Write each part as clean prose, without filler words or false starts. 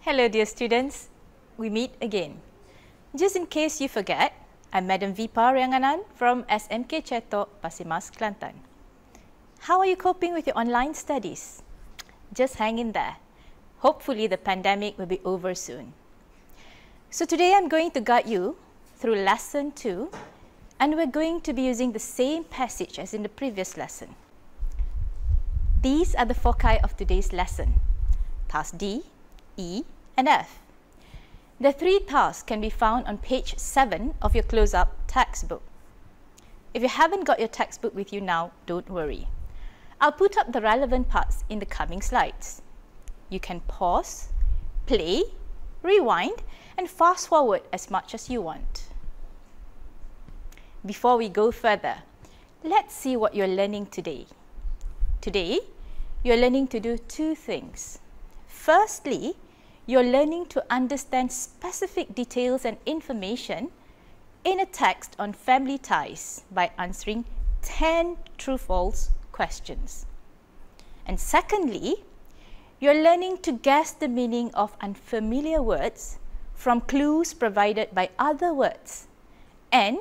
Hello dear students, we meet again. Just in case you forget, I'm Madam Vipa Rianganan from SMK Chetok, Pasir Mas, Kelantan. How are you coping with your online studies? Just hang in there. Hopefully the pandemic will be over soon. So today I'm going to guide you through lesson 2, and we're going to be using the same passage as in the previous lesson. These are the foci of today's lesson: task D, E, and F. The 3 tasks can be found on page 7 of your close-up textbook. If you haven't got your textbook with you now, don't worry. I'll put up the relevant parts in the coming slides. You can pause, play, rewind, and fast forward as much as you want. Before we go further, let's see what you're learning today. Today, you're learning to do 2 things. Firstly, you're learning to understand specific details and information in a text on family ties by answering 10 true-false questions. And secondly, you're learning to guess the meaning of unfamiliar words from clues provided by other words and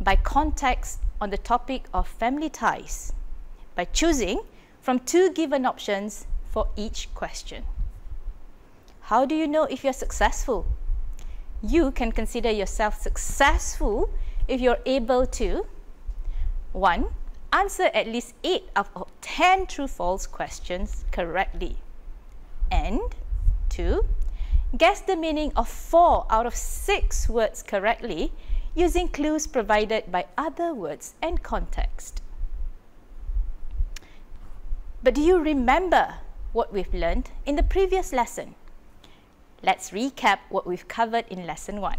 by context on the topic of family ties by choosing from 2 given options for each question. How do you know if you're successful? You can consider yourself successful if you're able to 1. Answer at least 8 out of 10 true-false questions correctly, and 2. Guess the meaning of 4 out of 6 words correctly using clues provided by other words and context. But do you remember what we've learned in the previous lesson? Let's recap what we've covered in lesson 1.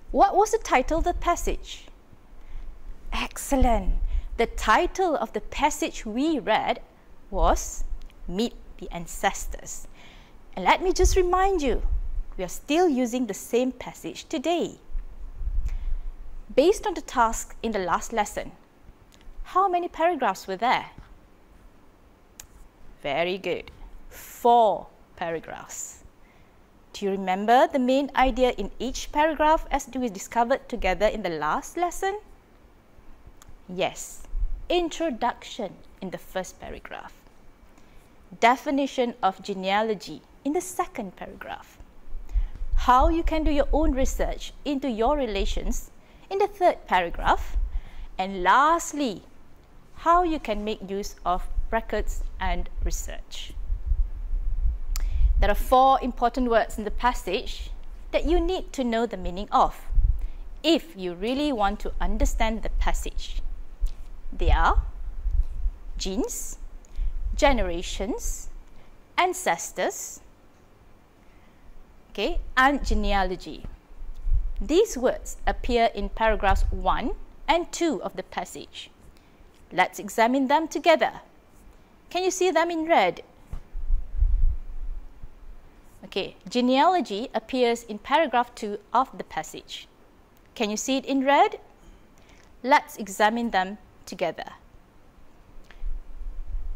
What was the title of the passage? Excellent! The title of the passage we read was Meet the Ancestors. And let me just remind you, we are still using the same passage today. Based on the task in the last lesson, how many paragraphs were there? Very good. 4 paragraphs. Do you remember the main idea in each paragraph as we discovered together in the last lesson? Yes. Introduction in the first paragraph. Definition of genealogy in the second paragraph. How you can do your own research into your relations in the third paragraph. And lastly, how you can make use of brackets and research. There are 4 important words in the passage that you need to know the meaning of if you really want to understand the passage. They are genes, generations, ancestors, and genealogy. These words appear in paragraphs 1 and 2 of the passage. Let's examine them together. Can you see them in red? Genealogy appears in paragraph 2 of the passage. Can you see it in red? Let's examine them together.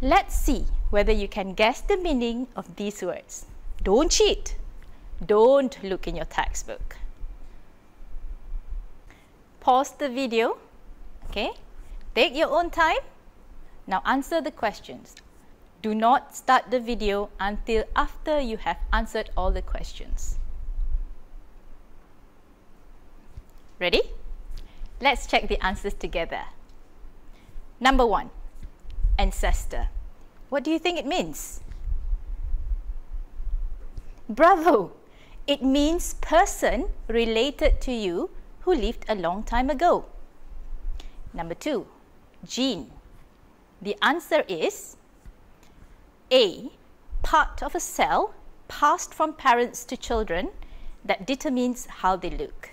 Let's see whether you can guess the meaning of these words. Don't cheat. Don't look in your textbook. Pause the video. Take your own time. Now answer the questions. Do not start the video until after you have answered all the questions. Ready? Let's check the answers together. Number 1, ancestor. What do you think it means? Bravo! It means person related to you who lived a long time ago. Number 2, gene. The answer is A. Part of a cell passed from parents to children that determines how they look.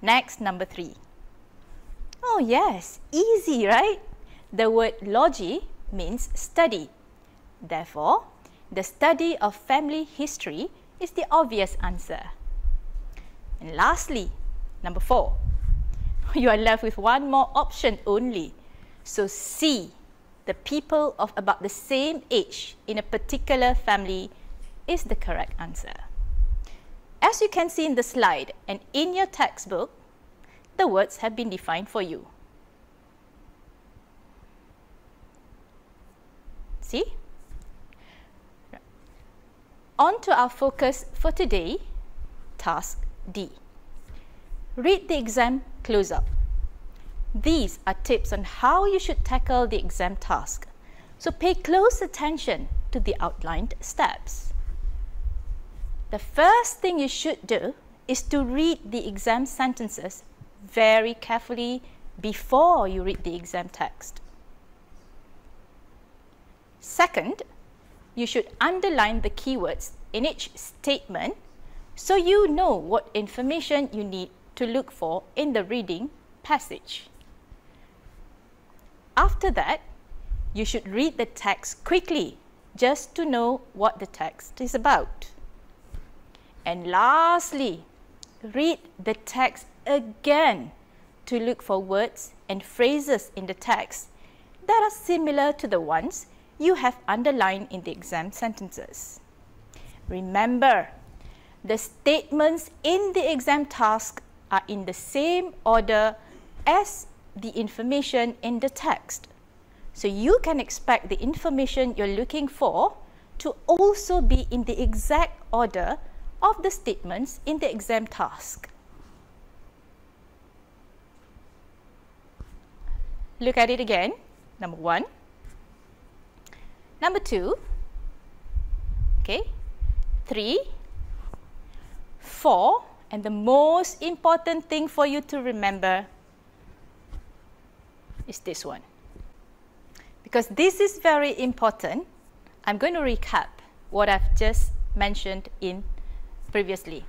Next, number 3. Oh yes, easy, right? The word logi means study. Therefore, the study of family history is the obvious answer. And lastly, number 4. You are left with one more option only. So C, the people of about the same age in a particular family is the correct answer. As you can see in the slide and in your textbook, the words have been defined for you. See? On to our focus for today, task D. Read the exam close-up. These are tips on how you should tackle the exam task. So pay close attention to the outlined steps. The first thing you should do is to read the exam sentences very carefully before you read the exam text. Second, you should underline the keywords in each statement so you know what information you need to look for in the reading passage. After that, you should read the text quickly just to know what the text is about. And lastly, read the text again to look for words and phrases in the text that are similar to the ones you have underlined in the exam sentences. Remember, the statements in the exam task are in the same order as the information in the text. So you can expect the information you're looking for to also be in the exact order of the statements in the exam task. Look at it again. Number 1. Number 2. Okay. 3. 4. And the most important thing for you to remember is this one. Because this is very important, I'm going to recap what I've just mentioned in previously.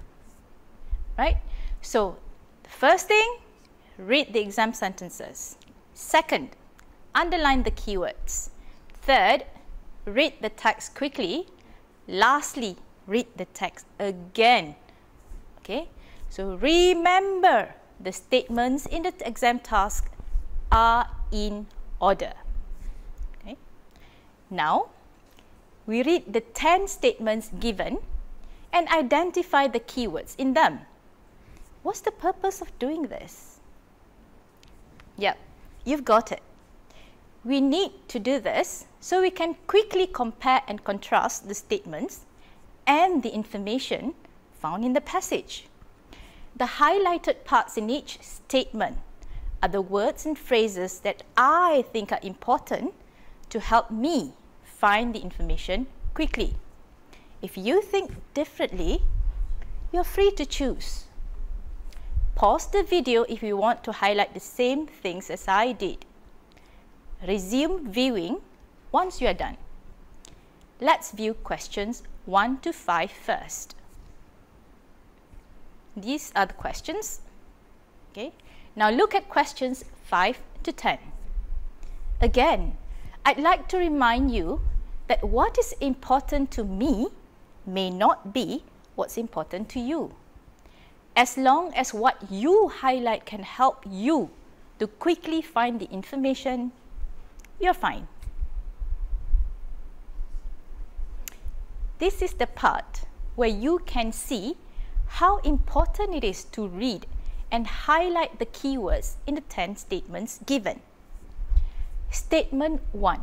Right? So, the first thing, read the exam sentences. Second, underline the keywords. Third, read the text quickly. Lastly, read the text again. Okay? So, remember the statements in the exam task are in order. Okay? Now, we read the 10 statements given and identify the keywords in them. What's the purpose of doing this? Yep, you've got it. We need to do this so we can quickly compare and contrast the statements and the information found in the passage. The highlighted parts in each statement are the words and phrases that I think are important to help me find the information quickly. If you think differently, you're free to choose. Pause the video if you want to highlight the same things as I did. Resume viewing once you are done. Let's view questions 1 to 5 first. These are the questions. Okay. Now look at questions 5 to 10. Again, I'd like to remind you that what is important to me may not be what's important to you. As long as what you highlight can help you to quickly find the information, you're fine. This is the part where you can see how important it is to read and highlight the keywords in the 10 statements given. Statement 1.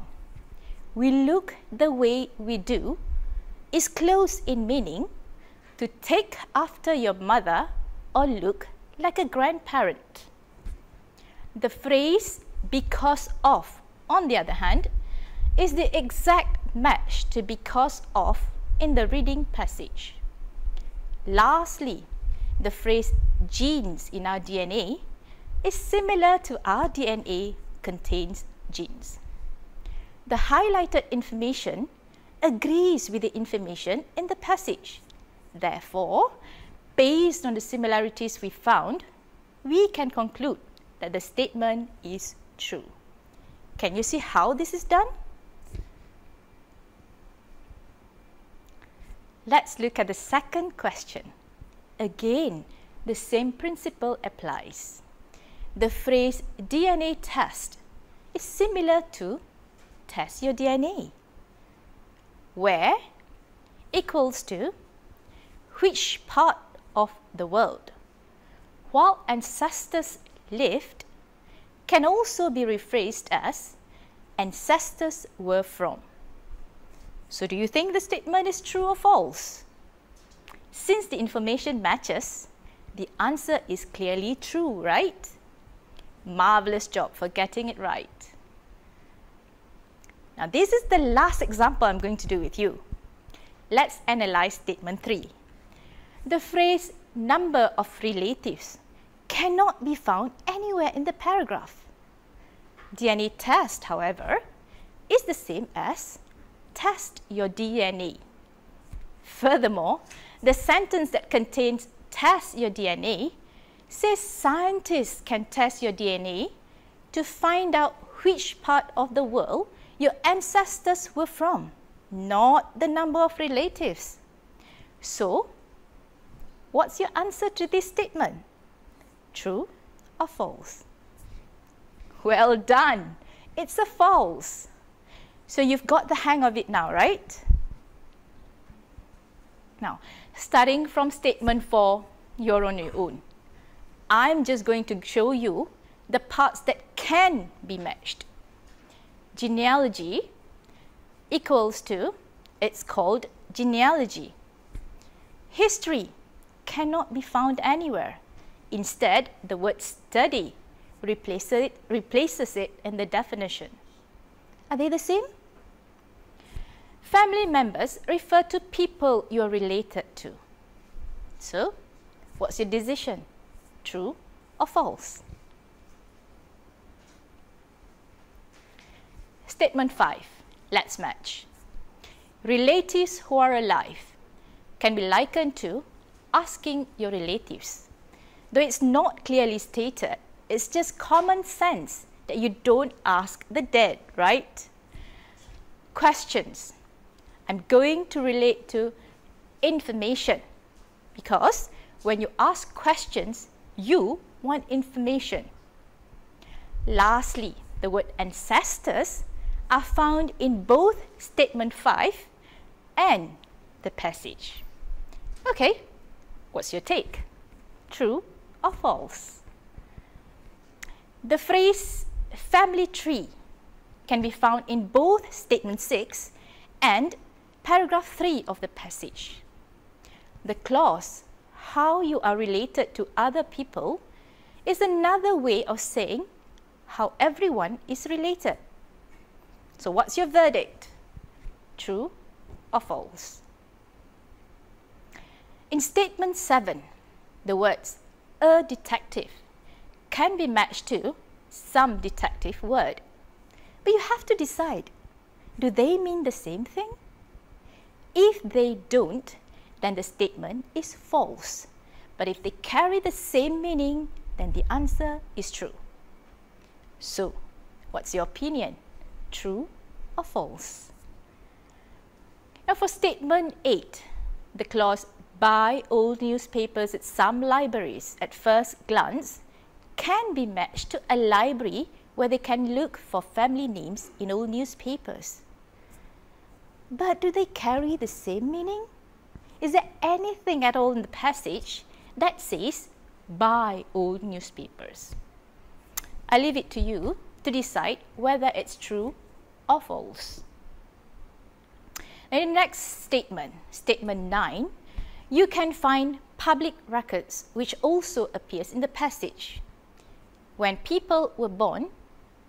We look the way we do is close in meaning to take after your mother or look like a grandparent. The phrase because of, on the other hand, is the exact match to because of in the reading passage. Lastly, the phrase genes in our DNA is similar to our DNA contains genes. The highlighted information agrees with the information in the passage. Therefore, based on the similarities we found, we can conclude that the statement is true. Can you see how this is done? Let's look at the second question. Again, the same principle applies. The phrase DNA test is similar to test your DNA, where equals to which part of the world, while ancestors lived, can also be rephrased as ancestors were from. So do you think the statement is true or false? Since the information matches, the answer is clearly true, right? Marvelous job for getting it right. Now this is the last example I'm going to do with you. Let's analyze statement 3. The phrase number of relatives cannot be found anywhere in the paragraph. DNA test, however, is the same as test your DNA. Furthermore, the sentence that contains test your DNA says scientists can test your DNA to find out which part of the world your ancestors were from, not the number of relatives. So, what's your answer to this statement? True or false? Well done! It's a false. So you've got the hang of it now, right? Now, starting from statement 4, you're on your own. I'm just going to show you the parts that can be matched. Genealogy equals to, it's called genealogy. History cannot be found anywhere. Instead, the word study replaces it in the definition. Are they the same? Family members refer to people you are related to. So, what's your decision? True or false? Statement 5. Let's match. Relatives who are alive can be likened to asking your relatives. Though it's not clearly stated, it's just common sense that you don't ask the dead, right? Questions. I'm going to relate to information because when you ask questions, you want information. Lastly, the word ancestors are found in both statement 5 and the passage. Okay, what's your take? True or false? The phrase family tree can be found in both statement 6 and paragraph 3 of the passage. The clause, how you are related to other people, is another way of saying how everyone is related. So what's your verdict? True or false? In statement 7, the words a detective can be matched to some detective word. But you have to decide, do they mean the same thing? If they don't, then the statement is false. But if they carry the same meaning, then the answer is true. So, what's your opinion? True or false? Now for statement 8, the clause buy old newspapers at some libraries at first glance can be matched to a library where they can look for family names in old newspapers. But do they carry the same meaning? Is there anything at all in the passage that says buy old newspapers? I leave it to you to decide whether it's true or false. In the next statement, statement 9, you can find public records which also appears in the passage. When people were born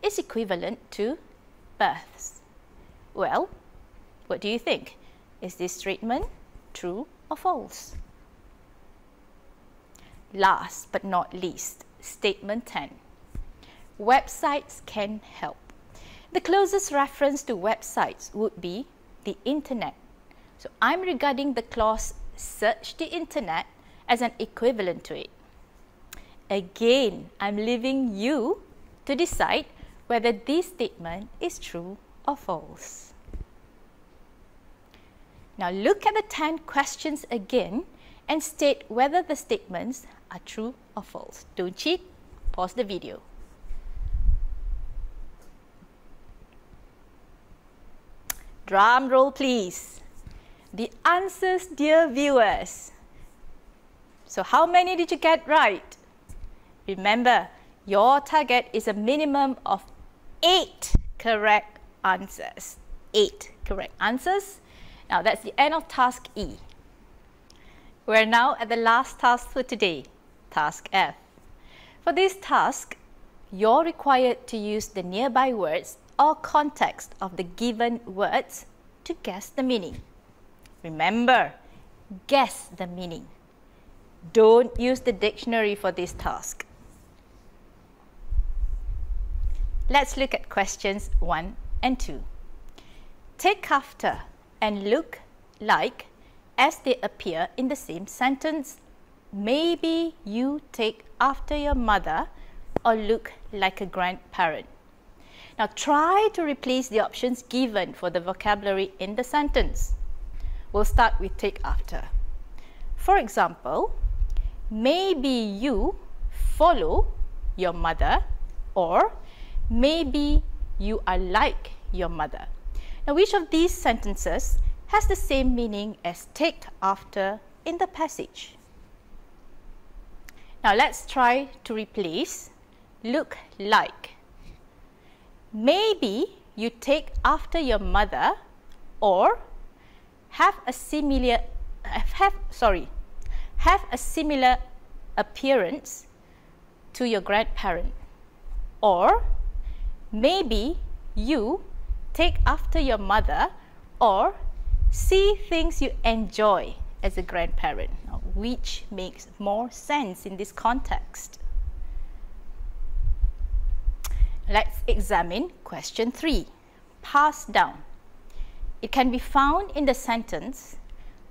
is equivalent to births. Well, what do you think? Is this statement true or false? Last but not least, statement 10. Websites can help. The closest reference to websites would be the internet. So I'm regarding the clause search the internet as an equivalent to it. Again, I'm leaving you to decide whether this statement is true or false. Now look at the 10 questions again and state whether the statements are true or false. Don't cheat, pause the video. Drum roll please. the answers, dear viewers. So how many did you get right? Remember, your target is a minimum of 8 correct answers. 8 correct answers. Now that's the end of task E. We're now at the last task for today, task F. For this task, you're required to use the nearby words or context of the given words to guess the meaning. Remember, guess the meaning. Don't use the dictionary for this task. Let's look at questions 1 and 2. Take after and look like as they appear in the same sentence. Maybe you take after your mother or look like a grandparent. Now try to replace the options given for the vocabulary in the sentence. We'll start with take after. For example, maybe you follow your mother, or maybe you are like your mother. Now which of these sentences has the same meaning as take after in the passage? Now let's try to replace look like. Maybe you take after your mother, or have a similar appearance to your grandparent, or maybe you take after your mother or see things you enjoy as a grandparent. Now, which makes more sense in this context? Let's examine question 3. Pass down. It can be found in the sentence,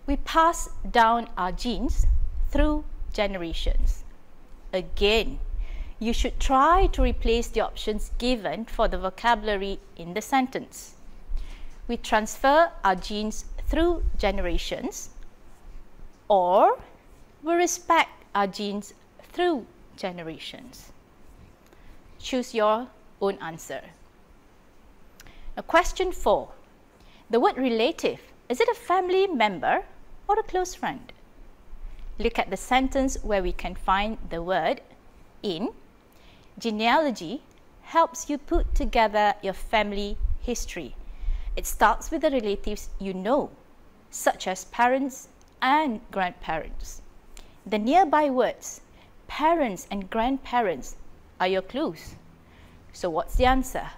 we pass down our genes through generations. Again, you should try to replace the options given for the vocabulary in the sentence. We transfer our genes through generations, or we respect our genes through generations. Choose your own answer. Now, question 4. The word relative, is it a family member or a close friend? Look at the sentence where we can find the word in. Genealogy helps you put together your family history. It starts with the relatives you know, such as parents and grandparents. The nearby words, parents and grandparents, are your clues. So what's the answer?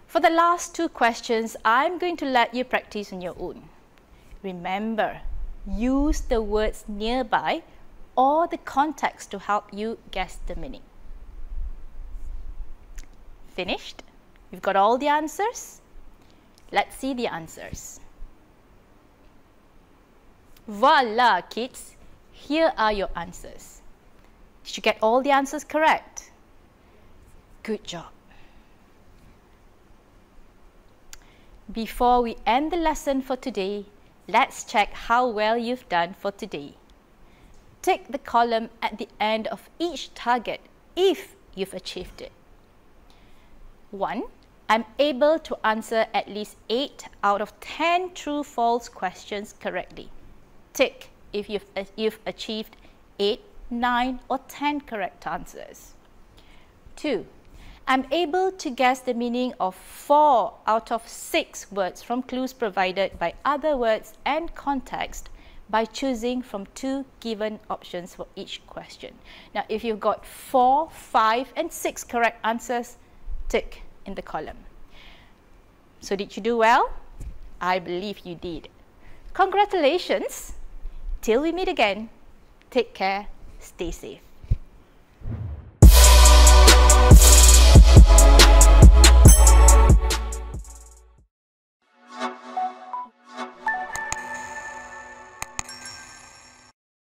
For the last 2 questions, I'm going to let you practice on your own. Remember, use the words nearby or the context to help you guess the meaning. Finished? You've got all the answers? Let's see the answers. Voila, kids! Here are your answers. Did you get all the answers correct? Good job. Before we end the lesson for today, let's check how well you've done for today. Tick the column at the end of each target if you've achieved it. 1. I'm able to answer at least 8 out of 10 true-false questions correctly. Tick if you've achieved 8, 9 or 10 correct answers. 2. I'm able to guess the meaning of 4 out of 6 words from clues provided by other words and context by choosing from 2 given options for each question. Now, if you've got 4, 5 and 6 correct answers, tick in the column. So did you do well? I believe you did. Congratulations! Till we meet again, take care, stay safe.